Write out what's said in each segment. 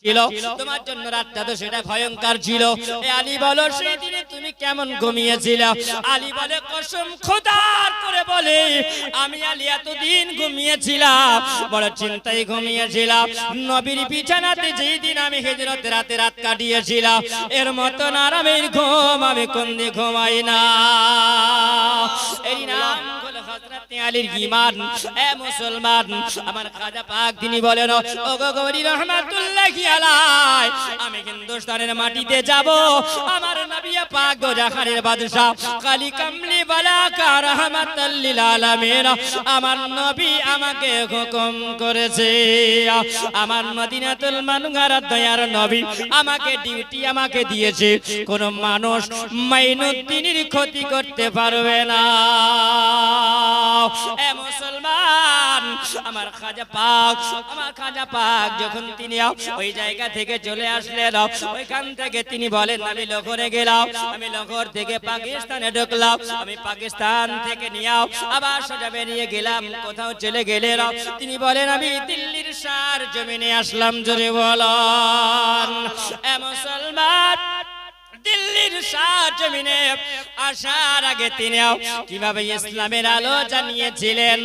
ছিল তোমার জন্য রাতটা তো সেটা ভয়ঙ্কর ছিল। এ আলী বলো সেই দিনে তুমি কেমন ঘুমিয়েছিলে? আলী বলে কসম খোদার করে বলে আমি আলী এতদিন ঘুমিয়েছিলাম, বড় চিন্তায় ঘুমিয়েছিলাম। নবীর বিছানাতে যেই দিন আমি হিজরতে রাত কাটিয়েছিলাম এর মতন আরামের ঘুম আমি কোনদিন ঘুমাই না। এই নাম হলো হযরত আলীর ঈমান। এ মুসলমান আমার খাজা পাক তিনি বলেন ও গো গৌরী রহমাতুল্লাহি আলাইহি আমি হিন্দুস্তানের মাটিতে যাব, আমার নবী পাক দো জাহানের বাদশা কালী কামলি বালাকা রাহমাতাল লিল আলামিন আমার নবী আমাকে হুকুম করেছে, আমার মদিনাতুল মুনাওয়ারার দয়ার নবী আমাকে ডিউটি আমাকে দিয়েছে কোন মানুষ মাইনুদ্দিনের ক্ষতি করতে পারবে না। এ মুসলমান আমার খাজা পাক যখন তিনি ওই জায়গা থেকে চলে আসলেন ওইখান থেকে তিনি বলেন আমি লাহোরে গেলাম, আমি লাহোর থেকে পাকিস্তানে ঢুকলাম, আমি পাকিস্তান থেকে নিয়ে আবার সোজা বেরিয়ে গেলাম কোথাও চলে গেলেন। তিনি বলেন আমি দিল্লির শার জমিনে আসলাম। জোরে বলেন এ মুসলমান দিল্লির শাহ জমিনে আসার আগে তিনি কিভাবে ইসলামের আলো জানিয়েছিলেন?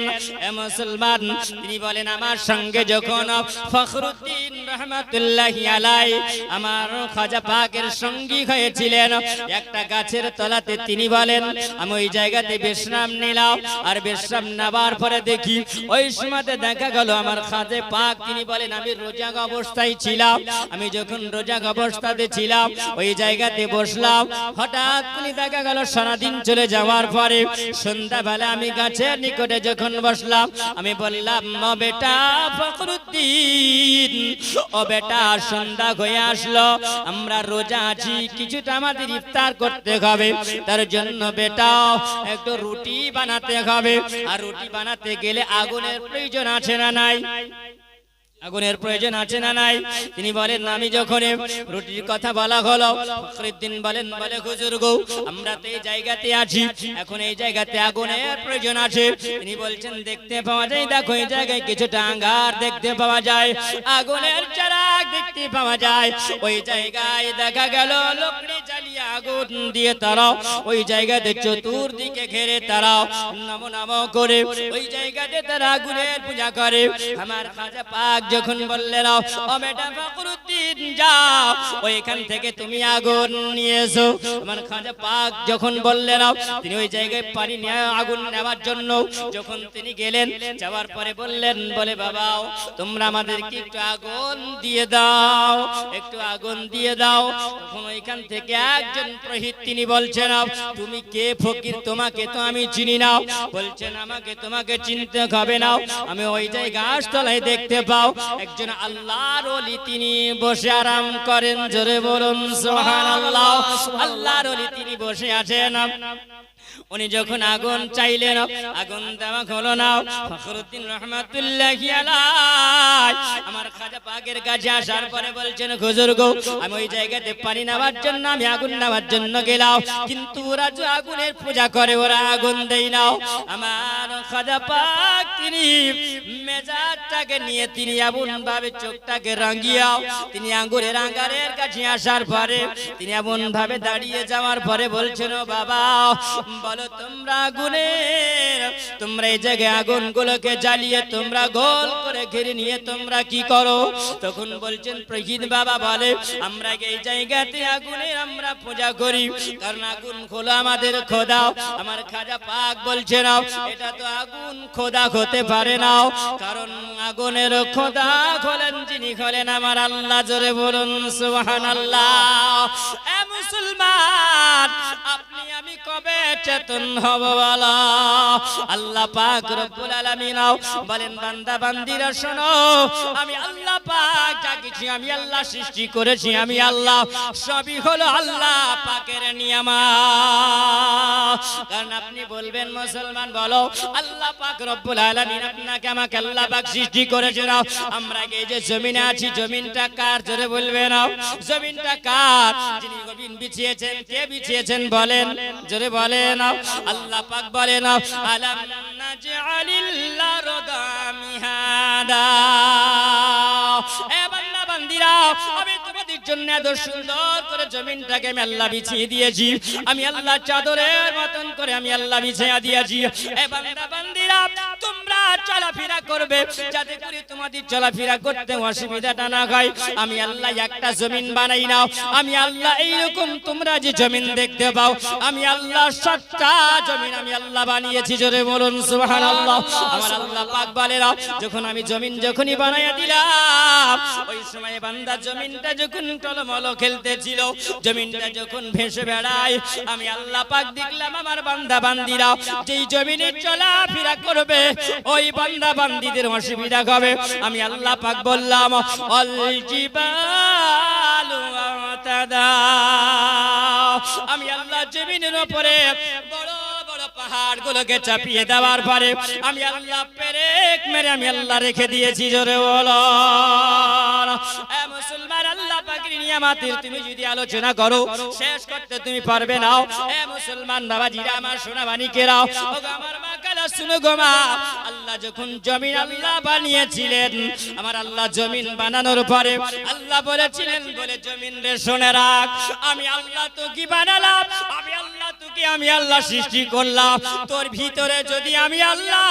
এ মুসলমান তিনি বলেন আমার সঙ্গে যখন ফখরুদ্দিন রহমাতুল্লাহি আলাইহি আমার খাজা পাকের সঙ্গী হয়েছিলেন একটা গাছের তলাতে, তিনি বলেন আমি ওই জায়গাতে বিশ্রাম নিলাম। আর বিশ্রাম নেবার পরে দেখি ওই সময়তে দেখা গেল আমার খাজা পাক তিনি বলেন আমি রোজা অবস্থায় ছিলাম, আমি যখন রোজা অবস্থাতে ছিলাম ওই জায়গাতে বসলাম, হঠাৎ করে দেখা গেল সারাদিন চলে যাওয়ার পরে সন্ধ্যাবেলা আমি গাছের নিকটে যখন বসলাম আমি বললাম ও বেটা ফখরুদ্দিন, ও বেটা সন্ধ্যা হয়ে আসলো, আমরা রোজা আছি, কিছুটা আমাদের ইফতার করতে হবে, তার জন্য বেটা একটু রুটি বানাতে হবে। আর রুটি বানাতে গেলে আগুনের প্রয়োজন আছে না নাই? আগুনের প্রয়োজন আছে না নাই? তিনি বলেন আমি যখন রুটির কথা বলা হলো ফখরুদ্দিন বলেন বলে হুজুর গো আমরা তো এই জায়গাতে আছি, এখন এই জায়গাতে আগুনের প্রয়োজন আছে। তিনি বলছেন দেখতে পাওয়া যায়, দেখো এই জায়গায় কিছুটা আঙ্গার দেখতে পাওয়া যায়, আগুনের চারাক দেখতে পাওয়া যায়, ওই জায়গায় দেখা গেল লকড়ি জ্বালিয়ে আগুন দিয়ে তারা ওই জায়গাতে চতুর্দিকে ঘিরে তারা নমো নমো করে ওই জায়গাতে তারা আগুনের পূজা করে। আমার খাজা পাক যখন বললেন ও বেটা ফখরুদ্দিন যাও ওইখান থেকে তুমি আগুন নিয়ে এসো, আমার খাজা পাক যখন বললেন তিনি ওই জায়গায় পানি নিয়ে আগুন নেওয়ার জন্য যখন তিনি গেলেন, যাওয়ার পরে বললেন বলে বাবা তোমরা আমাদেরকে একটু আগুন দিয়ে দাও, একটু আগুন দিয়ে দাও। তখন ওইখান থেকে একজন পুরোহিত তিনি বলছেন তুমি কে ফকির, তোমাকে তো আমি চিনি না। বলছেন আমাকে তোমাকে চিনতে হবে না, আমি ওই জায়গায় গাছতলায় দেখতে পাও একজন আল্লাহর ওলি তিনি বসে আরাম করেন। জোরে বলুন সুবহানাল্লাহ। আল্লাহর ওলি তিনি বসে আছেন। উনি যখন আগুন চাইলেন আগুন দেওয়া হলো না। ফখরুদ্দিন রহমাতুল্লাহি আলাইহি আমার খাজা পাকের কাছে আসার পরে বলছেন হুজুর গো আমি ওই জায়গাতে পানি নেওয়ার জন্য আমি আগুন নেওয়ার জন্য গেলাম, কিন্তু ওরা যে আগুনের পূজা করে ওরা আগুন দেয় না। আমার খাজা পাক তিনি মেজাজটাকে নিয়ে তিনি এমন ভাবে চোখটাকে রাঙিয়ে তিনি আঙ্গুরের আঙ্গারের কাছে আসার পরে তিনি এমন ভাবে দাঁড়িয়ে যাওয়ার পরে বলছেন ও বাবা বলো তোমরা আগুনের তোমরা এই জায়গায় আগুনগুলোকে জ্বালিয়ে তোমরা গোল করে ঘিরে নিয়ে তোমরা কি করো? তখন বলছেন প্রহিত বাবা বলে আমরা এই জায়গাতে আগুনের আমরা পূজা করি, কারণ আগুন হলো আমাদের খোদা। আমার খাজা পাক বলছেন এটা তো আগুন খোদা হতে পারে না, কারণ আগুনের খোদা হলেন যিনি হলেন আমার আল্লাহ। জোরে বলুন সুবহানাল্লাহ। এ মুসলমান আপনি আমি কবে চেতন হব বলো? আল্লাহ পাক রব্বুল আলামিন বলেন বান্দা বান্দিরা শোনো, আমি আল্লাহ পাক যা কিছু আমি আল্লাহ সৃষ্টি করেছি আমি আল্লাহ সবই হলো আল্লাহ পাকের নিয়ামত। কারণ আপনি বলবেন মুসলমান বলো আল্লাহ পাক রব্বুল আলামিন আপনাকে আমাকে আল্লাহ পাক সৃষ্টি করেছেন, আমরা এই যে জমিনে আছি জমিনটা কার? জোরে বলবেন জমিনটা কার? যিনি জমিন বিছিয়েছেন কে বিছিয়েছেন বলেন? জোরে বলেন। আল্লাহ পাক বলেন আলাম নাজআলিল আরদা মিহাদা। এ বান্দা বান্দিরা আমি তোমাদের জন্য এত সুন্দর করে জমিনটাকে আমি আল্লাহ বিছিয়ে দিয়েছি, আমি আল্লাহ চাদরের মতন করে আমি আল্লাহ বিছিয়ে দিয়েছি। এ বান্দা বান্দিরা তোমরা চলাফেরা করবে যাতে করে তোমাদের চলাফেরা করতে অসুবিধাটা না হয়। আমি আল্লাহ একটা জমিন বানাই নাও, আমি আল্লাহ এইরকম তোমরা যে জমিন দেখতে পাও আমি আল্লাহ 7টা জমিন আমি আল্লাহ বানিয়েছি। জোরে বলুন সুবহানাল্লাহ। আমার আল্লাহ পাক বলেন যখন আমি জমিন যখনই বানাইয়া দিলাম ওই সময় বান্দা জমিনটা যখন টলমল খেলতেছিল, জমিনটা যখন ভেসে বেড়ায়, আমি আল্লাহ পাক দেখলাম আমার বান্দা বান্দিরা যেই জমিনে চলাফেরা করবে ওই বান্দা বান্দিদের অসুবিধা হবে। আমি আল্লাহ পাক বললাম আল জিবালু আতাদা, আমি আল্লাহ জমিনের উপরে বড় বড় পাহাড় গুলোকে চাপিয়ে দেওয়ার পরে আমি আল্লাহ পেরেক মেরে আমি আল্লাহ রেখে দিয়েছি। জোরে বলো এ মুসলমান, আল্লাহ পাকের নিয়ামতের তুমি যদি আলোচনা করো শেষ করতে তুমি পারবে না। এ মুসলমান বাবাজিরা আমার সোনা বানিকেরা, ওগো আমার মা কালা শুনো গো মা, আল্লাহ যখন জমিন আল্লাহ বানিয়েছিলেন, আমার আল্লাহ জমিন বানানোর পরে আল্লাহ বলেছিলেন বলে জমিন রে শুনে রাখ, আমি আল্লাহ তো কি বানালাম, আমি আল্লাহ তোকে আমি আল্লাহ সৃষ্টি করলাম, তোর ভিতরে যদি আমি আল্লাহ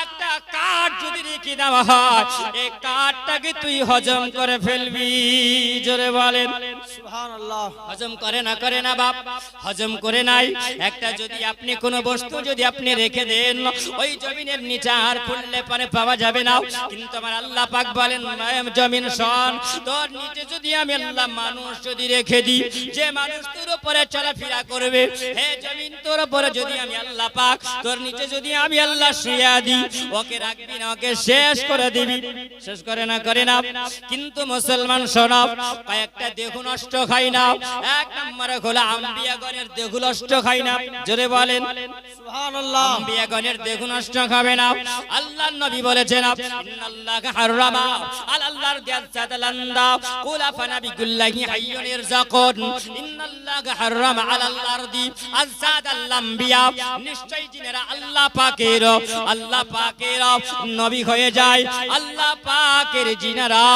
একটা কাঠ যদি রেখে দেওয়া হয় এই কাঠটাকে তুই হজম করে ফেলবি। জোরে বলেন সুবহানাল্লাহ। হজম করে না বাপ, হজম করে নাই। একটা যদি আপনি কোনো বস্তু যদি আপনি রেখে দেন ওই জমিনের নিচে আর খুললে পরে পাওয়া যাবে না, কিন্তু আমার আল্লাহ পাক বলেন জমিন শোন, তোর নিচে যদি আমি আল্লাহ মানুষ যদি রেখে দিই, যে মানুষ তোর উপরে চলাফেরা করবে, হে জমিন তোর উপরে যদি আমি আল্লাহ পাক তোর নিচে যদি আমি আল্লাহ শুইয়া দিই, ওকে রাখবি না, ওকে শেষ করে দিবি। শেষ করে না কিন্তু মুসলমান শোনো, কয়েকটা দেহ নষ্ট খাই না। এক নম্বরে হলো আম্বিয়াগণের দেহ নষ্ট খাই না। জোরে বলেন সুবহানাল্লাহ। আম্বিয়াগণের দেহ নষ্ট খাবে না। আল্লাহর নবী বলেছেন ইন্নাল্লাহা হারামা আল্লাহর জাতালান্দা কুলা ফানাবিকুল্লাহি হাইয়ুন ইরযাকুন ইন্নাল্লাহা হারামা আলাল আরদি আযাদাল আম্বিয়া, নিশ্চয়ই জিনেরা আল্লাহ পাকের নবী হয়ে যায়, আল্লাহ পাকের জিনেরা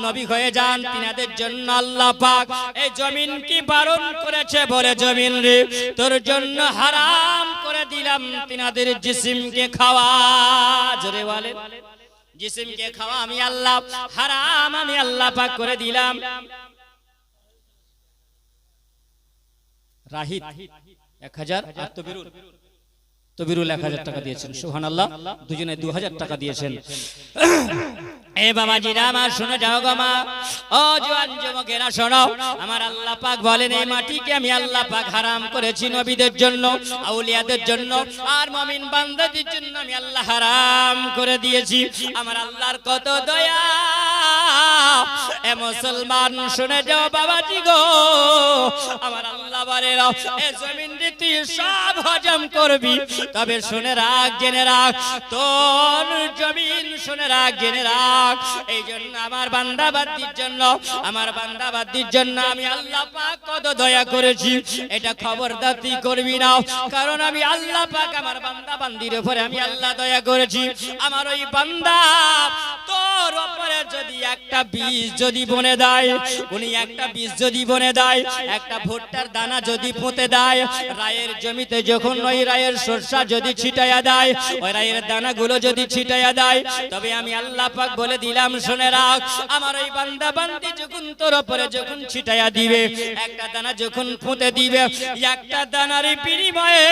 নবী হয়ে যান, তিনাদের জন্য আল্লাহ পাক এই জমিন কি বারণ করেছে বলে জমিন রে তোর জন্য হারাম করে দিলাম তিনাদের জিসিমকে খাওয়া। জোরে বলেন জিসিমকে খাওয়া আমি আল্লাহ হারাম আমি আল্লাহ পাক করে দিলাম। রাহিত 1000 আর তবিরুল 1000 টাকা দিয়েছেন। সুবহানাল্লাহ। দুজনে 2000 টাকা দিয়েছেন। এ বাবাজিরা আমার শুনে যাও গো মা, ও জওয়ান যুবকেরা শোনো, আমার আল্লাহ পাক বলেন এই মাটিকে আমি আল্লাহ পাক হারাম করেছি নবীদের জন্য, আউলিয়াদের জন্য, আর মুমিন বান্দাদের জন্য আমি আল্লাহ হারাম করে দিয়েছি। আমার আল্লাহর কত দয়া। এ মুসলমান শুনে যাও বাবাজি গো, আমার আল্লাহ বলে এ জমিন রে তুই সব হজম করবি, তবে শুনে রাখ জেনে রাখ তোর জমিন শুনে রাখ জেনে রাখ। এই জন্য আমার বান্দাবাদীর জন্য আমি আল্লাহ পাক কত দয়া করেছি, এটা খবরদার তুই করবি না, কারণ আমি আল্লাহ পাক আমার বান্দাবান্দির উপরে আমি আল্লাহ দয়া করেছি। আমার ওই বান্দা তোর উপরে যদি একটা বীজ যদি বনে দেয়, উনি একটা বীজ যদি বনে দেয়, একটা ভুট্টার দানা যদি পুঁতে দেয়, রায়ের জমিতে যখন ওই রায়ের সরষা যদি ছিটাইয়া দেয়, ওই রায়ের দানাগুলো যদি ছিটাইয়া দেয়, তবে আমি আল্লাহ পাক বলে দিলাম শুনে রাখ, আমার ওই বান্দা বান্দি যখন তোর উপরে যখন ছিটাইয়া দিবে, একটা দানা যখন পুঁতে দিবে, একটা দানার বিনিময়ে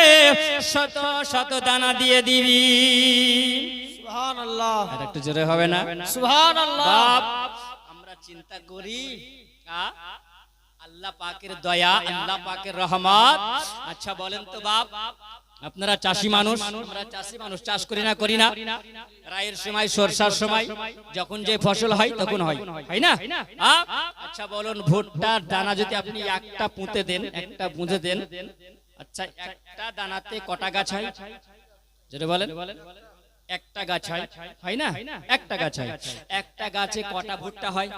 শত শত দানা দিয়ে দিবি। সুবহানাল্লাহ। আর একটু জোরে হবে না? সুবহানাল্লাহ। আমরা চিন্তা করি আল্লাহ পাকের দয়া, আল্লাহ পাকের রহমত। আচ্ছা বলেন তো বাপ, আপনারা চাষি মানুষ, আমরা চাষি মানুষ, চাষ করি না? রায়ের সময় সরষার সময় যখন যে ফসল হয় তখন হয় না? আচ্ছা বলুন ভুট্টার দানা যদি আপনি একটা পুঁতে দেন, একটা বুঁধে দেন, আচ্ছা একটা দানাতে কটা গাছ হয়? যেটা বলেন একটা গাছ হয় না? একটা গাছ হয়। একটা গাছে কটা ভুট্টা হয়?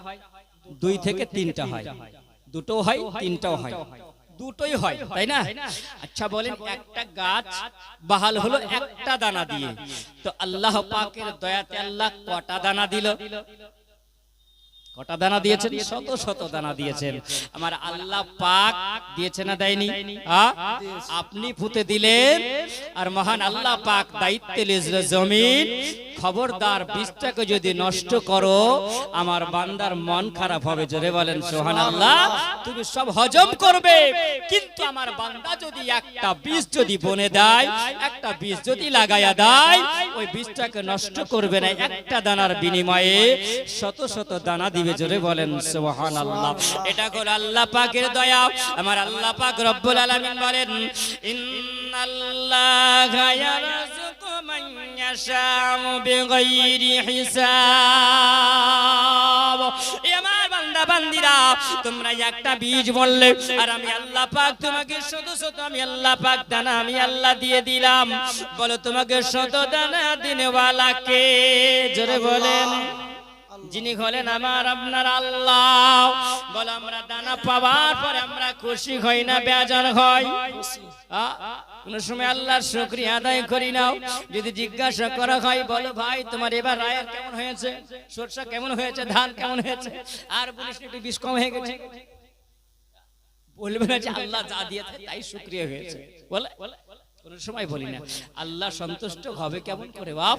2 থেকে 3টা হয়। দুটো হয়, তিনটাও হয়, দুটোই হয়, তাই না? আচ্ছা বলেন একটা গাছ বাহাল হলো একটা দানা দিয়ে, তো আল্লাহ পাকের দয়াতে আল্লাহ কটা দানা দিল? কটা দানা দিয়েছেন? শত শত দানা দিয়েছেন। আমার আল্লাহ পাক দিয়েছে না দেয়নি? আপনি পুঁতে দিলেন, আর মহান আল্লাহ পাক দায়িত্বে লিজলে জমিন, খবরদার বীজটাকে যদি নষ্ট করো আমার বান্দার মন খারাপ হবে। জোরে বলেন সুবহানাল্লাহ। তুমি সব হজম করবে, কিন্তু আমার বান্দা যদি একটা বীজ যদি বনে দেয়, একটা বীজ যদি লাগায়া দেয়, ওই বীজটাকে নষ্ট করবে না, একটা দানার বিনিময়ে শত শত দানা দিবে। জোরে বলেন সুবহানাল্লাহ। এটা হলো আল্লাহ পাকের দয়া। আমার আল্লাহ পাক রব্বুল আলামিন বলেন, ইন্নাল্লাহা ইয়ারযুকু মান ইয়াশাউ বিগাইরি হিসাব। আমার বান্দা বান্দিরা, তোমরা একটা বীজ বললে, আর আমি আল্লাহ পাক তোমাকে শত শত, আমি আল্লাহ পাক দানা আমি আল্লাহ দিয়ে দিলাম। বলো তোমাকে শত দানা দিনেওয়ালা কে? জোরে বলেন। যিনি হলেন আমার আপনার আল্লাহ। বলো আমরা দানা পাওয়ার পরে আমরা খুশি হই না বেজার হই? কোন সময় আল্লাহর শুকরিয়া আদায় করি না? যদি জিজ্ঞাসা করা হয়, বলো ভাই তোমার এবার রায়ের কেমন হয়েছে, সরষা কেমন হয়েছে, ধান কেমন হয়েছে, আর বলিস একটু বীজ কম হয়ে গেছে, বলবে না যে আল্লাহ যা দিয়েছে তাই শুকরিয়া হয়েছে? বলে কোন সময় বলি না। আল্লাহ সন্তুষ্ট হবে কেমন করে বাপ?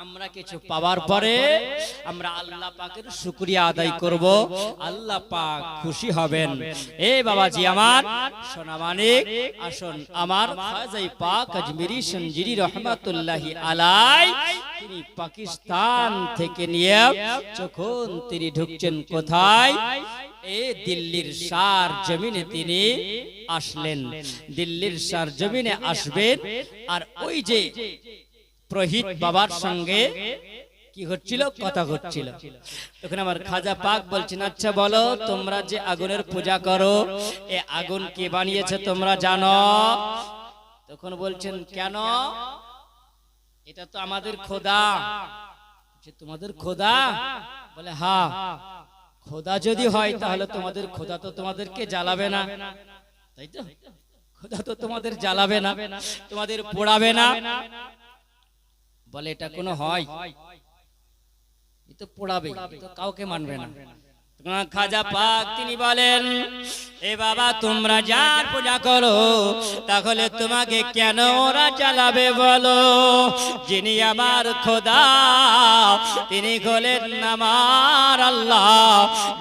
আমরা কিছু পাওয়ার পরে আমরা আল্লাহ পাকের শুকরিয়া আদায় করব, আল্লাহ পাক খুশি হবেন। এ বাবাজি আমার সোনা মানিক, আসুন আমার খাজাই পাক আজমিরি সঞ্জিরি রহমাতুল্লাহি আলাই, তিনি পাকিস্তান থেকে নিয়ে যখন তিনি ঢুকছেন কোথায়, এই দিল্লির সার জমিনে তিনি আসলেন। দিল্লির সার জমিনে আসবেন, আর ওই যে প্রহিত বাবার সঙ্গে কি হচ্ছিল, কথা হচ্ছিল। তখন আমার খাজা পাক বলছেন, আচ্ছা বলো তোমরা যে আগুনের পূজা করো, এ আগুন কে বানিয়েছে তোমরা জানো? তখন বলছেন কেন? এটা তো আমাদের খোদা। তোমাদের খোদা? বলে হ্যাঁ। খোদা যদি হয় তাহলে তোমাদের খোদা তো তোমাদেরকে জ্বালাবে না, তাই তো? খোদা তো তোমাদের জ্বালাবে না, তোমাদের পোড়াবে না। বলে এটা কোনো হয়? এ তো পোড়াবে, তো কাউকে মানবে না। খাজা পাক তিনি বলেন, এ বাবা তোমরা যার পূজা করো, তাহলে তোমাকে কেন ওরা জ্বালাবে বলো? যিনি আমার খোদা তিনি হলেন আমার আল্লাহ,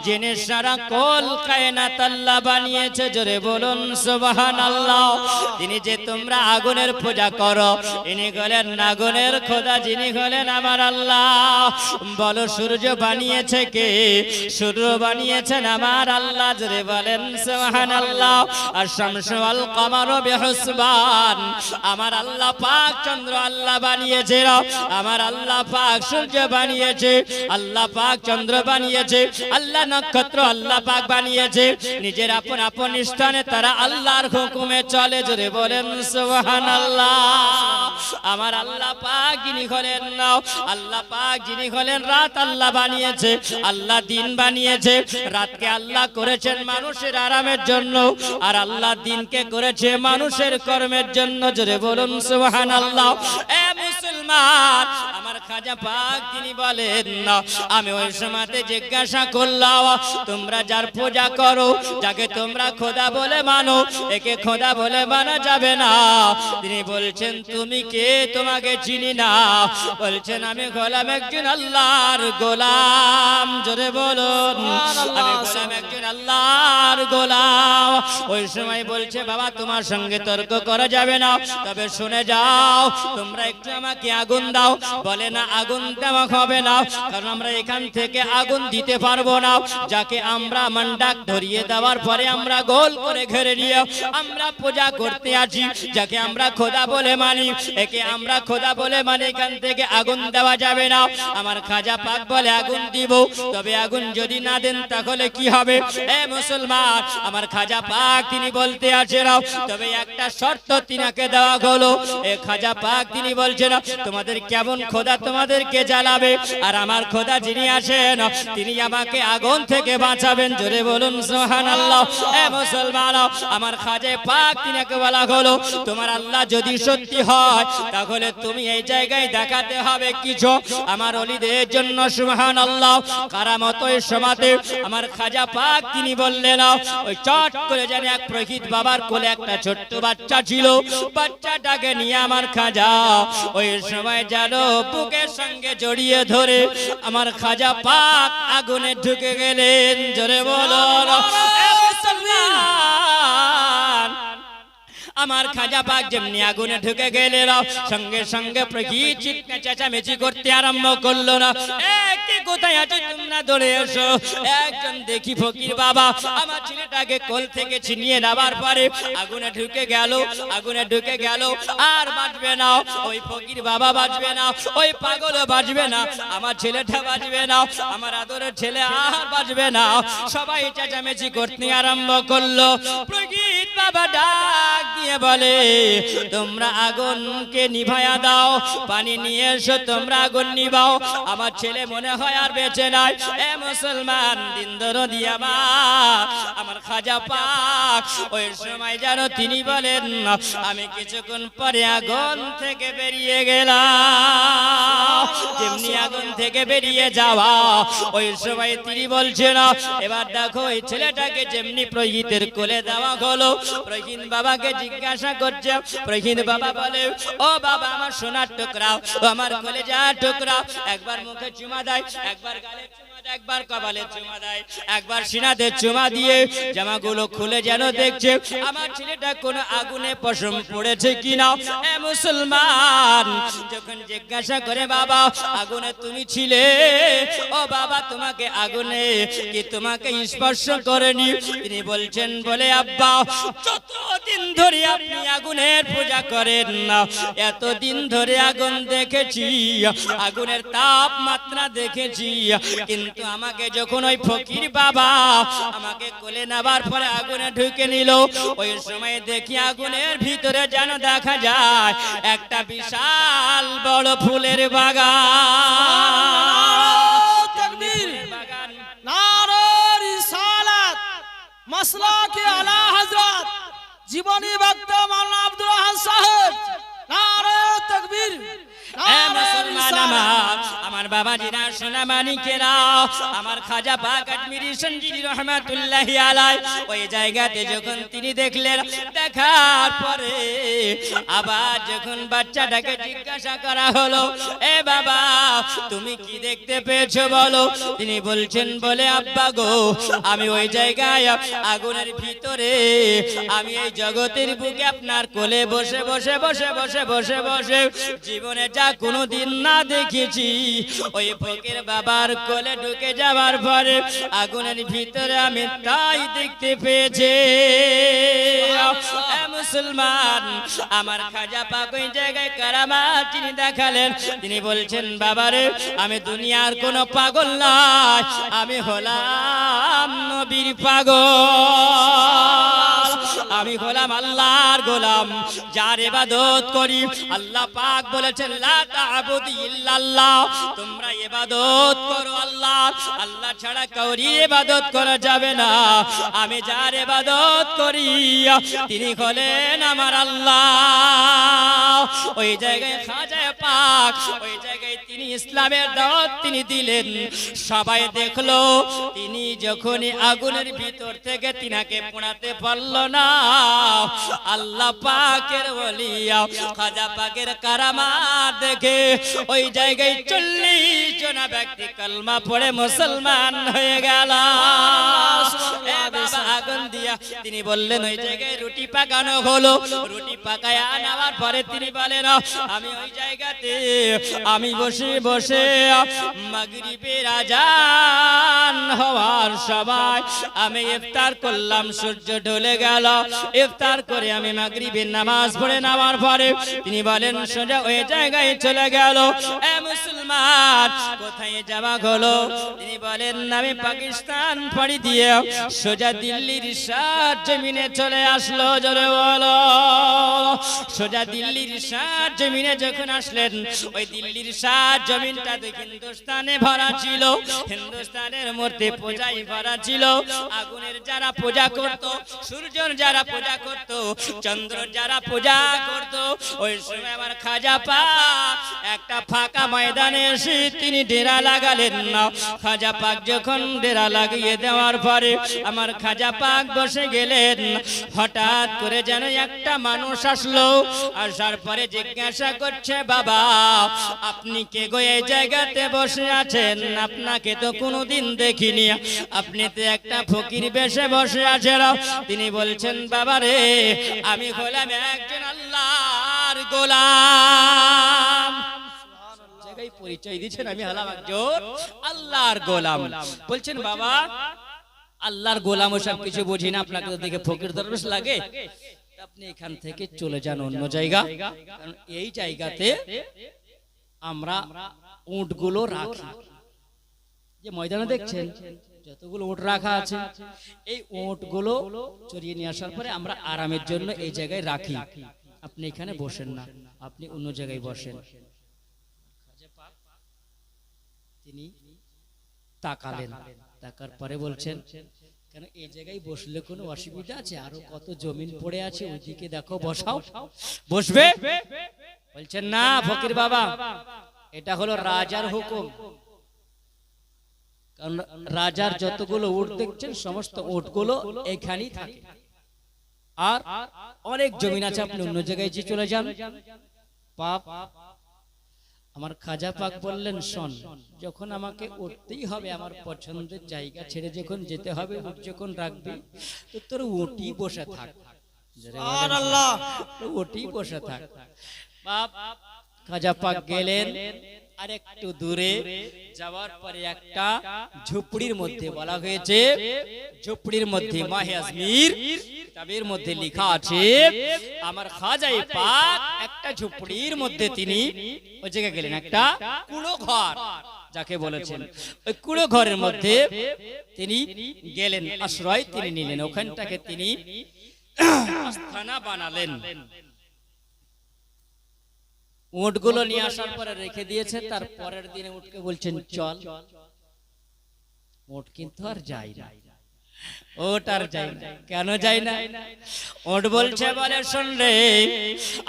যিনি সারা কোল কায়নাত আল্লাহ বানিয়েছে। জোরে বলুন সুবহানাল্লাহ। তিনি যে তোমরা আগুনের পূজা করো, ইনি হলেন আগুনের খোদা, যিনি হলেন আমার আল্লাহ। বলো সূর্য বানিয়েছে কে? সূর্য বানিয়েছেন আমার আল্লাহ। জোরে বলেন সুবহানাল্লাহ। আর শামসু আল কমার বিহুসবান, আমার আল্লাহ পাক চন্দ্র আল্লাহ বানিয়েছে, আমার আল্লাহ পাক সূর্য বানিয়েছে, আল্লাহ পাক চন্দ্র বানিয়েছে, আল্লাহ নক্ষত্র আল্লাহ পাক বানিয়েছে। নিজের আপন আপন স্থানে তারা আল্লাহর হুকুমে চলে। জোরে বলেন সুবহানাল্লাহ। আমার আল্লাহ পাক যিনি হলেন আল্লাহ পাক যিনি হলেন রাত আল্লাহ বানিয়েছে, আল্লাহ দিন বানিয়েছে। রাতকে আল্লাহ করেছেন মানুষের আরামের জন্য, আর আল্লাহ দিনকে করেছে মানুষের কর্মের জন্য। জোরে বলুন সুবহানাল্লাহ। এ মুসলমান, আমার খাজা পাক তিনি বলেন, আমি ওই সময়তে জিজ্ঞাসা করলাম, তোমরা যার পূজা করো, যাকে তোমরা খোদা বলে মানো, একে খোদা বলে মানা যাবে না। তিনি বলছেন তুমি কে? তোমাকে চিনি না। বলছেন আমি গোলাম, একজন আল্লাহর গোলাম। জোরে বলুন আমি গোলাম, একজন আল্লাহর গোলাম। ওই সময় বলছে বাবা তোমার সঙ্গে তর্ক করা যাবে না, তবে শুনে যাও, তোমরা একটু আমাকে আগুন দাও। বলে না আগুন দেওয়া হবে না, কারণ আমরা এখান থেকে আগুন দিতে পারবো না। যাকে আমরা মান্ডাক ধরিয়ে দেওয়ার পরে আমরা গোল করে ঘিরে নিয়ে আমরা পূজা করতে আছি, যাকে আমরা খোদা বলে মানি, একে আমরা খোদা বলে মানি, এখান থেকে আগুন দেওয়া যাবে না। আমার খাজা পাক বলে আগুন দিব, তবে আগুন যদি না দেন তাহলে কি হবে? এ মুসলমান, আমার খাজা পাক তিনি বলতে আছেন, তবে একটা শর্ত তিনাকে দেওয়া হলো। এ খাজা পাক তিনি বলছেন, তোমাদের কেমন খোদা তোমাদেরকে জ্বালাবে, আর আমার খোদা যিনি আছেন তিনি আমাকে আগুন থেকে বাঁচাবেন। জোরে বলুন সুবহানাল্লাহ। এ মুসলমান, আমার খাজা পাক তিনাকে বলা হলো, তোমার আল্লাহ যদি সত্যি হয় তাহলে তুমি এই জায়গায় দেখাতে হবে কিছু আমার ওলিদের জন্য। সুবহানাল্লাহ। কারামত ওই সমাতে আমার খাজা পাক তিনি বললেন, ওই চট করে জানি এক প্রহিত বাবার কোলে একটা ছোট্ট বাচ্চা ছিল, বাচ্চাটাকে নিয়ে আমার খাজা ওই সময় যেন বুকের সঙ্গে জড়িয়ে ধরে আমার খাজা পাক আগুনে ঢুকে গেলেন। জোরে বলুন এ মুসলমান, আমার খাজা পাক যেমনি আগুনে ঢুকে গেলেন সঙ্গে সঙ্গে প্রহিত চিৎকার চেঁচামেচি করতে আরম্ভ করলো না, কি কোথায় আছো তোমরা, দৌড়ে এসো। একজন দেখি ফকির বাবা আমার ছেলেটাকে কোল থেকে ছিনিয়ে নেবার পরে আগুনে ঢুকে গেল, আগুনে ঢুকে গেল, আর বাঁচবে না। ওই ফকির বাবা বাঁচবে না, ওই পাগলও বাঁচবে না, আমার ছেলেটা বাঁচবে না, আমার আদরের ছেলে আর বাঁচবে না। সবাই চেঁচামেচি করতে আরম্ভ করলো। প্রহিত বাবা ডাক দিয়ে বলে, তোমরা আগুনকে নিভায়া দাও, পানি নিয়ে এসো, তোমরা আগুন নিভাও, আমার ছেলে মনে হয় আর বেঁচে নাই। এ মুসলমান, দিন দরদি আমার খাজা পাক ওই সময় যেন তিনি বলেন, আমি কিছুক্ষণ পরে আগুন থেকে বেরিয়ে গেলাম। যেমনি আগুন থেকে বেরিয়ে যাওয়া ওই সময় তিনি বলছেন, এবার দেখো এই ছেলেটাকে যেমনি প্রহিতের কোলে দেওয়া হলো, প্রহিত বাবাকে জিজ্ঞাসা করছে, প্রহিত বাবা বলে, ও বাবা আমার সোনার টুকরা, ও আমার কলেজার টুকরা, একবার মুখে চুমা দেয়, একবার গালে চুমা দেয়, একবার কপালে চুমা দেয়, একবার সিনাতে চুমা দিয়ে জামাগুলো খুলে যেন দেখছে আমার ছেলেটা কোন আগুনে পশম পড়েছে কিনা। এ মুসলমান, যখন জিজ্ঞাসা করে, বাবা আগুনে তুমি ছিলে, ও বাবা তোমাকে আগুনে কি তোমাকে স্পর্শ করেনি? তিনি বলছেন, বলে আব্বা যতদিন ধরে আপনি আগুনের পূজা করেন না, এতদিন ধরে আগুন দেখেছি, আগুনের তাপমাত্রা দেখেছি, কিন্তু আমাকে যখন ওই ফকির বাবা আমাকে কোলে নেবার পরে আগুনে ঢুকে নিল, ওই সময় দেখি আগুনের ভিতরে যেন দেখা যায় একটা বিশাল বড় ফুলের বাগান। নারে রিসালাত মাসলাকে আলা হযরত জীবনী বক্তা মাওলানা আব্দুল আহাদ সাহেব, নারে তাকবীর। আমার বাবা জিনা সোনা মানিকেরা, আমার খাজা পাক আজমিরি সঞ্জিরি রহমাতুল্লাহি আলাইহি ওই জায়গাতে যখন তিনি দেখলেন, দেখার পরে আবার যখন বাচ্চাটাকে জিজ্ঞাসা করা হলো, এ বাবা তুমি কি দেখতে পেয়েছো বলো? তিনি বলছেন, বলে আব্বা গো, আমি ওই জায়গায় আগুনের ভিতরে আমি এই জগতের বুকে আপনার কোলে বসে বসে বসে বসে বসে বসে জীবনে যা কোনোদিন না দেখেছি, ওই ফকির বাবার কোলে ঢুকে যাবার পরে আগুনের ভিতরে আমি তাই দেখতে পেয়েছি। মুসলমান, আমার খাজা পাক ওই জায়গায় কারামাত তিনি দেখালেন। তিনি বলছেন, বাবারে আমি দুনিয়ার কোনো পাগল নয়, আমি হলাম নবীর পাগল, আমি হলাম আল্লাহর গোলাম, যার ইবাদত করি। আল্লাহ পাক বলেছেন, লা তা'বুদু ইল্লাল্লাহ, তোমরা ইবাদত করো আল্লাহ, আল্লাহ ছাড়া কাউরি ইবাদত করা যাবে না। আমি যার ইবাদত করি তিনি হলেন আমার আল্লাহ। ওই জায়গায় খাজা পাক ওই জায়গায় তিনি ইসলামের দাওয়াত তিনি দিলেন। সবাই দেখলো, তিনি যখন আগুনের ভিতর থেকে তিনাকে পোড়াতে পারল না, আল্লাহ পাকের ওলি খাজা পাকের কারামাত দেখে ওই জায়গায় 40 জন ব্যক্তি কলমা পড়ে মুসলমান হয়ে গেল। আগুন দিয়া তিনি বললেন, ওই জায়গায় রুটি পাকানো হলো, রুটি পাকায় আনার পরে তিনি বলেন, আমি ওই জায়গাতে আমি বসে বসে মাগরিবের আজান হওয়া পর সবাই আমি ইফতার করলাম, সূর্য ঢলে গেল। ইফতার করে আমি মাগরিবের নামাজ পড়ে নামার পরে তিনি বলেন সোজা ওই জায়গায় চলে গেল। এ মুসলমান কোথায় যাওয়া হলো? তিনি বলেন আমি পাকিস্তান পাড়ি দিয়ে সোজা দিল্লির শাহ জমিনে চলে আসলো। জোরে বলো। সোজা দিল্লির শাহ জমিনে যখন আসলেন, ওই দিল্লির শাহ জমিনটা তো হিন্দুস্তানে ভরা ছিল, হিন্দুস্তানের মধ্যে পূজায় ভরা ছিল। আগুনের যারা পূজা করত, সূর্যের যারা পূজা করত, চন্দ্রের যারা পূজা করত, ওই সময় আমার খাজা পাক একটা ফাঁকা ময়দানে এসে তিনি ডেরা লাগালেন না। খাজা পাক যখন ডেরা লাগিয়ে দেওয়ার পরে আমার খাজা পাক বসে গেলেন। হঠাৎ করে যেন একটা মানুষ আসলো, আসার পরে জিজ্ঞাসা করছে বাবা আপনি কে গো এই জায়গাতে বসে আছেন? আপনাকে তো কোনোদিন দেখিনি, আপনি তো একটা ফকির বেশে বসে আছেন। তিনি বলছেন বাবা রে আমি হলাম একজন আল্লাহর গোলাম। জায়গায় পরিচয় দিচ্ছেন আমি হলাম একজন আল্লাহর গোলাম। বলছেন বাবা আল্লাহর গোলাম ও সব কিছু বুঝি না, আপনাকে তো দেখে ফকির দরবেশ লাগে, আপনি এখান থেকে চলে যান অন্য জায়গা, কারণ এই জায়গাতে আমরা উটগুলো রাখি। যে ময়দানে দেখছেন যতগুলো উট রাখা আছে, এই উটগুলো চড়িয়ে নিয়ে আসার পরে আমরা আরামের জন্য এই জায়গায় রাখি, আপনি এখানে বসেন না, আপনি অন্য জায়গায় বসেন। তিনি তাকালেন, তাকার পরে বলছেন কেন এই জায়গায় বসলে কোনো অসুবিধা আছে? আরো কত জমিন পড়ে আছে, ওইদিকে দেখো বসাও। বসবে? বলছেন না ফকির বাবা, এটা হলো রাজার হুকুম। কারণ রাজার যতগুলো উট দেখছেন সমস্ত উটগুলো এখানেই থাকে, আর অনেক জমিন আছে, আপনি অন্য জায়গায় যে চলে যান। পাপ আমার খাজা পাক বললেন শোন, যখন আমাকে উঠতেই হবে, আমার পছন্দের জায়গা ছেড়ে যখন যেতে হবে, উট যখন রাখবি তো তোর উটই বসে থাক। সুবহানাল্লাহ, উটই বসে থাক। বাপ খাজা পাক গেলেন, আর একটু দূরে যাওয়ার পরে একটা ঝুপড়ির মধ্যে বলা হয়েছে, ঝুপড়ির মধ্যে মাহে আজমির কিতাবের মধ্যে লেখা আছে আমার খাজাই পাক একটা ঝুপড়ির মধ্যে তিনি ওই জায়গায় গেলেন, একটা কুড়ো ঘর যাকে বলেছেন, ওই কুড়ো ঘরের মধ্যে তিনি গেলেন, আশ্রয় তিনি নিলেন, ওখানটাকে তিনি আস্তানা বানালেন। উটগুলো নিয়ে আসার পরে রেখে দিয়েছে, তার পরের দিনে উটকে বলছেন চল। উট কিন্তু আর যায় না, ওট আর যায় না। কেন যায় না? ওট বলছে বলে শোন রে,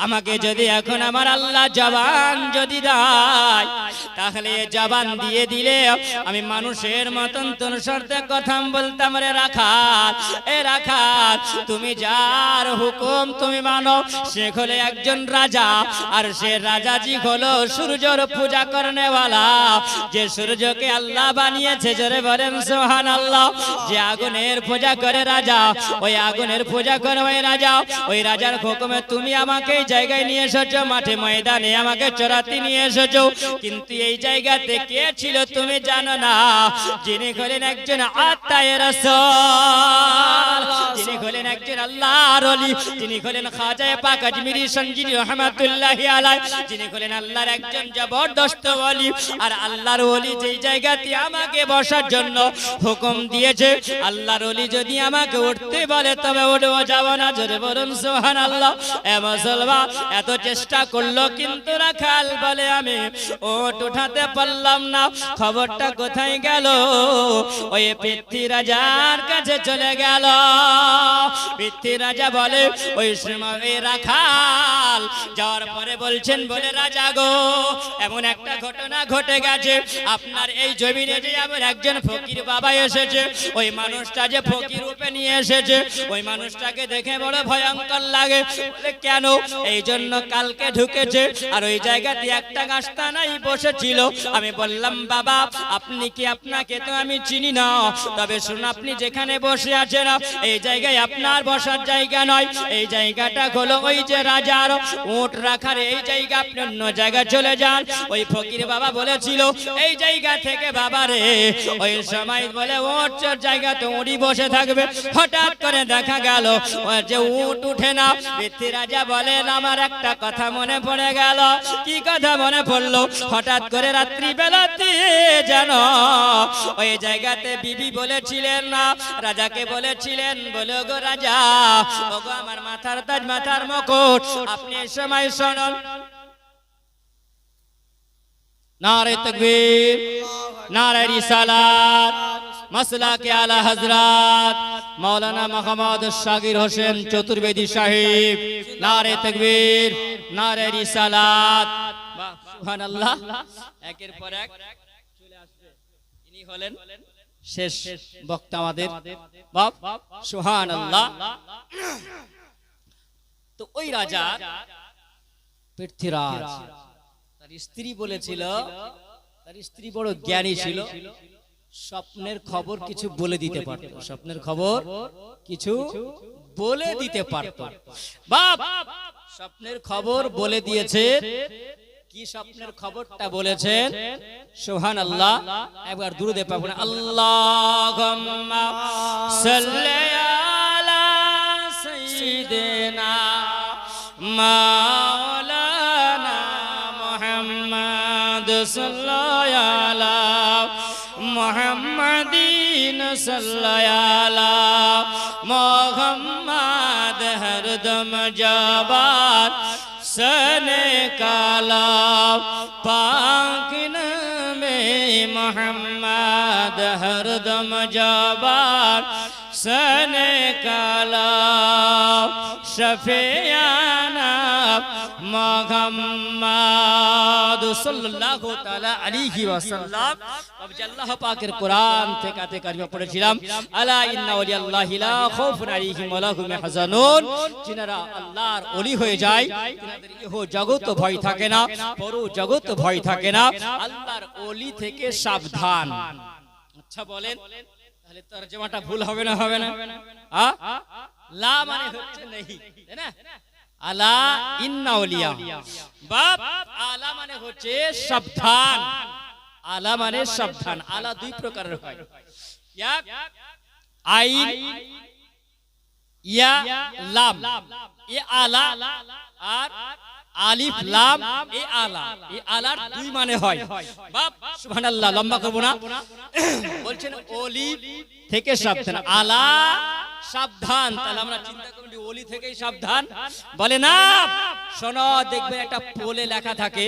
আমাকে যদি এখন আমার আল্লাহ জবান যদি দেয়, তাহলে জবান দিয়ে দিলে আমি মানুষের মতন তোর সাথে কথা বলতাম রে রাখাত। এ রাখাত, তুমি যার হুকুম তুমি মানো, সে হলো একজন রাজা, আর সে রাজাজি হলো সূর্যের পূজা করনেওয়ালা। যে সূর্যকে আল্লাহ বানিয়েছে, জোরে বলেন সুবহানাল্লাহ। যে আগুনের পূজা করে রাজা, ওই আগুনের পূজা করে ওই রাজা, ওই রাজার হুকুমে তুমি আমাকে এই জায়গায় নিয়ে এসেছো, মাঠে ময়দানে আমাকে চড়াতে নিয়ে এসেছো। কিন্তু এই জায়গাতে কে ছিল তুমি জানো না? যিনি হলেন একজন আত্মায়ে রাসূল, যিনি হলেন একজন আল্লাহর ওলি, যিনি হলেন খাজা পাক আজমিরি সঞ্জিনী রহমাতুল্লাহি আলাইহি, যিনি হলেন আল্লাহর একজন জবরদস্ত ওলি। আর আল্লাহর ওলি যেই জায়গাতে আমাকে বসার জন্য হুকুম দিয়েছে, আল্লাহর ওলি যদি আমাকে উঠতে বলে তবে উঠবো, যাব না। জোরে বলুন সুবহানাল্লাহ। এ মুসলমান এত চেষ্টা করলো, কিন্তু রাখাল বলে আমি ওট উঠাতে পারলাম না। খবরটা কোথায় গেল? ওই পৃথ্বী রাজার কাছে চলে গেল। পৃথ্বী রাজা বলে ওই সময় রাখাল যাওয়ার পরে বলছেন বলে রাজা গো, এমন একটা ঘটনা ঘটে গেছে, আপনার এই জমিনে যে এমন একজন ফকির বাবা এসেছে, ওই মানুষটা যে ফকির রূপে নিয়ে এসেছে, ওই মানুষটাকে দেখে বড় ভয়ঙ্কর লাগে। বলে কেন? এই জন্য কালকে ঢুকেছে, আর ওই জায়গাতে একটা গাছটানাই বসেছিল। আমি বললাম বাবা আপনি কি? আপনাকে তো আমি চিনি না, তবে শুনুন আপনি যেখানে বসে আছেন এই জায়গায় আপনার বসা বসার জায়গা নয়, এই জায়গাটা হলো ওই যে রাজার উট রাখার এই জায়গা, আপনি অন্য জায়গায় চলে যান। ওই ফকির বাবা বলেছিল এই জায়গা থেকে বাবা রে, ওই সময় বলে উটের জায়গাতে উড়ি বসে থাকবে। হঠাৎ করে দেখা গেল ওই যে উট উঠে না। পৃথ্বী রাজা বলেন আমার একটা কথা মনে পড়ে গেল। কি কথা মনে পড়লো? হঠাৎ করে রাত্রি বেলাতে যেন ওই জায়গাতে বিবি বলেছিলেন না, রাজাকে বলেছিলেন বলে গো রাজা, ওগো আমার মাথার তাজ মাথার মুকুট আপনি এই সময় শুনুন। নারে তাকবীর, নারে রিসালাত, মাসলাকে আলা হযরত মাওলানা মুহাম্মদ শাকির হোসেন চতুর্বেদী সাহেব। নারে তাকবীর, নারে রিসালাত। সুবহানাল্লাহ। একের পর এক চলে আসবে। ইনি হলেন শেষ বক্তা আমাদের বাপ। সুবহানাল্লাহ। তো ওই রাজা পৃথ্বীরাজ, তার স্ত্রী বলেছিল, তার স্ত্রী বড় জ্ঞানী ছিল, স্বপ্নের খবর কিছু বলে দিতে পারত, স্বপ্নের খবর কিছু বলে দিতে পারত। বাপ স্বপ্নের খবর বলে দিয়েছে। কি স্বপ্নের খবরটা বলেছেন? সুবহানাল্লাহ। একবার দুরূদে পাবেন আল্লাহুম্মা সাল্লি আলা সাইয়্যিদিনা মাওলানা মুহাম্মদ সাল্লাল্লাহু আলা মুহাম্মাদিন সাল্লাল্লাহু আলা মুহাম্মদ হরদম জবান सने काला पाक नामे मोहम्मद हरदम जबान सने काला शफियाना मोहम्मद सल्लल्लाहु ताला अलैहि वसल्लम। अब अल्लाह पाकेर कुरान থেকে আতে কারিমা পড়েছিলাম, আলা ইন্না ওয়ালিয়াল্লাহি লা খাউফুন আলাইহিম ওয়া লা হুম ইয়াহজানুন। যিনারা আল্লাহর ওলি হয়ে যায় তিনাদের ইহ জগৎ ভয় থাকে না, পর জগৎ ভয় থাকে না। আল্লাহর ওলি থেকে সাবধান। আচ্ছা বলেন তাহলে তরজমাটা ভুল হবে না? হবে না? লা মানে হচ্ছে নেই, তাই না? আলা ইন্না ওলিয়া বাপ, আলা মানে হচ্ছে সাবধান। আলা মানে সাবধান। আলা দুই প্রকারের হয়, এক আইন, ইয়া লাম। এ আলা আর আলিফ লাম, এ আলা। এ আলার দুই মানে হয় বাপ। সুবহানাল্লাহ, লম্বা করব না। বলছেন ওলি থেকে সাবধান, আলা সাবধান। তাহলে আমরা চিন্তা করি ওলি থেকেই সাবধান বলে না। শোনো, দেখবেন একটা পোলে লেখা থাকে,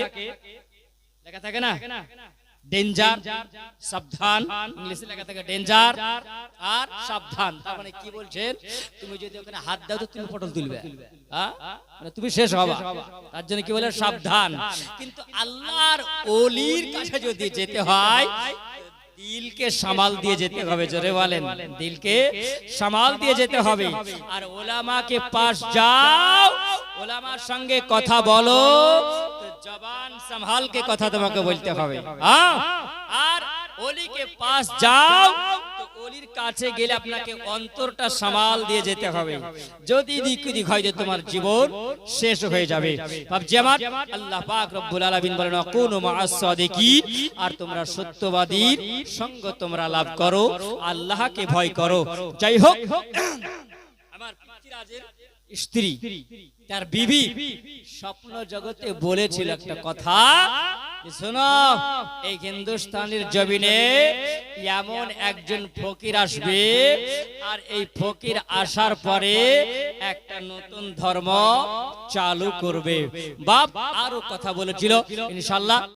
লেখা থাকে না ডেঞ্জার, সাবধান। ইংলিশে লেখা থাকে ডেঞ্জার আর সাবধান। তার মানে কি বলছেন? তুমি যদি ওখানে হাত দাও তো তুমি পটল তুলবে, মানে তুমি শেষ হবা। তার জন্য কি বলে? সাবধান। কিন্তু আল্লাহর ওলির কাছে যদি যেতে হয় দিলকে সামাল দিয়ে যেতে হবে। জোরে বলেন, দিলকে সামাল দিয়ে যেতে হবে। আর ওলামাকে পাশ যাও, ওলামার সঙ্গে কথা বলো, তো জবান संभाल के কথা তোমাকে বলতে হবে। আর ওলিকে পাশ যাও, তো ওলির কাছে গেলে আপনাকে অন্তরটা সামাল দিয়ে যেতে হবে। যদি দিক হয় যে তোমার জীবন শেষ হয়ে যাবে। বাপ জামাত, আল্লাহ পাক রব্বুল আলামিন বলেন কুনু মাআস সাদিকিন। আর তোমরা সত্যবাদীর সঙ্গ তোমরা লাভ করো, আল্লাহকে ভয় করো। যাই হোক, আমার পৃথ্বীরাজের স্ত্রী তার বিবি স্বপ্ন জগতে বলেছিল একটা কথা, শোনো এই হিন্দুস্তানের জমিনে এমন একজন ফকির আসবে, আর এই ফকির আসার পরে একটা নতুন ধর্ম চালু করবে। বাপ আরো কথা বলেছিল, ইনশাআল্লাহ